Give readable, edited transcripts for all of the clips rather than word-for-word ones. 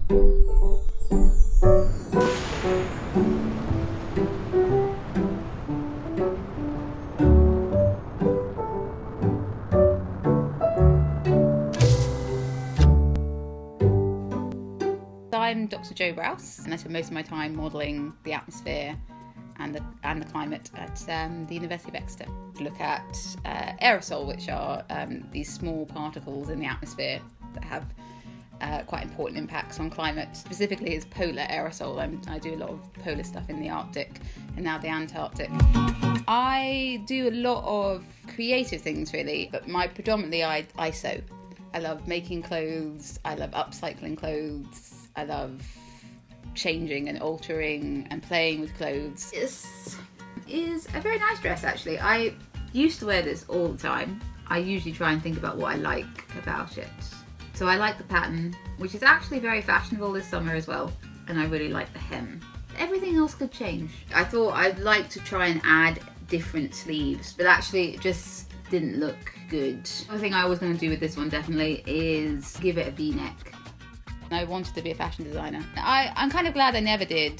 I'm Dr. Jo Brous, and I spend most of my time modelling the atmosphere and the climate at the University of Exeter. To look at aerosol, which are these small particles in the atmosphere that have quite important impacts on climate. Specifically is polar aerosol. I do a lot of polar stuff in the Arctic and now the Antarctic. I do a lot of creative things really, but predominantly I sew. I love making clothes, I love upcycling clothes, I love changing and altering and playing with clothes. This is a very nice dress actually. I used to wear this all the time. I usually try and think about what I like about it. So I like the pattern, which is actually very fashionable this summer as well, and I really like the hem. Everything else could change. I thought I'd like to try and add different sleeves, but actually it just didn't look good. The other thing I was going to do with this one definitely is give it a V-neck. I wanted to be a fashion designer. I'm kind of glad I never did.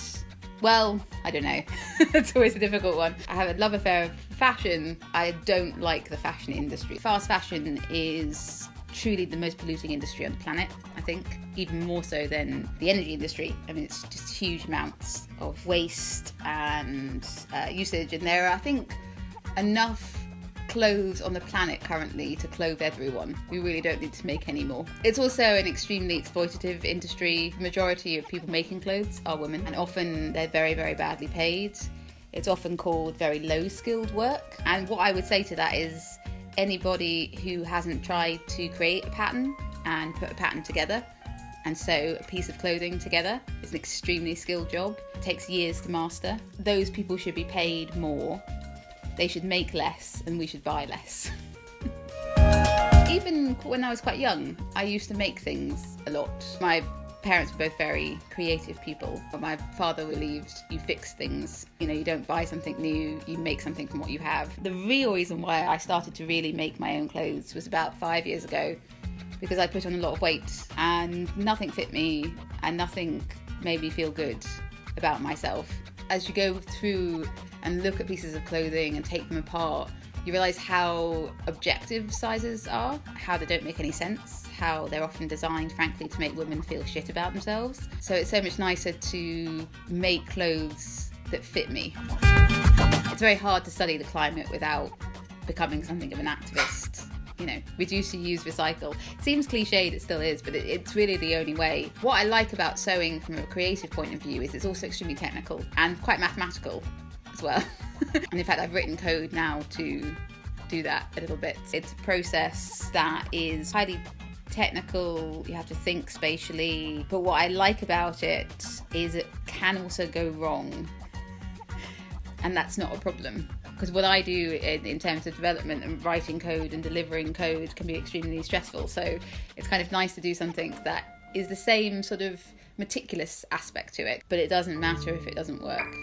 Well, I don't know. It's always a difficult one. I have a love affair of fashion. I don't like the fashion industry. Fast fashion is truly the most polluting industry on the planet, I think, even more so than the energy industry. I mean, it's just huge amounts of waste and usage, and there are, I think, enough clothes on the planet currently to clothe everyone. We really don't need to make any more. It's also an extremely exploitative industry. The majority of people making clothes are women, and often they're very, very badly paid. It's often called very low-skilled work, and what I would say to that is anybody who hasn't tried to create a pattern and put a pattern together and sew a piece of clothing together, it's an extremely skilled job. It takes years to master. Those people should be paid more. They should make less and we should buy less. Even when I was quite young, I used to make things a lot. My parents were both very creative people, but my father believed you fix things. You know, you don't buy something new, you make something from what you have. The real reason why I started to really make my own clothes was about 5 years ago, because I put on a lot of weight and nothing fit me and nothing made me feel good about myself. As you go through and look at pieces of clothing and take them apart, you realise how objective sizes are, how they don't make any sense, how they're often designed, frankly, to make women feel shit about themselves. So it's so much nicer to make clothes that fit me. It's very hard to study the climate without becoming something of an activist. You know, reduce, reuse, recycle. It seems cliched, it still is, but it's really the only way. What I like about sewing from a creative point of view is it's also extremely technical and quite mathematical as well. And in fact, I've written code now to do that a little bit. It's a process that is highly technical, you have to think spatially, but what I like about it is it can also go wrong, and that's not a problem. Because what I do in terms of development and writing code and delivering code can be extremely stressful, so it's kind of nice to do something that is the same sort of meticulous aspect to it, but it doesn't matter if it doesn't work.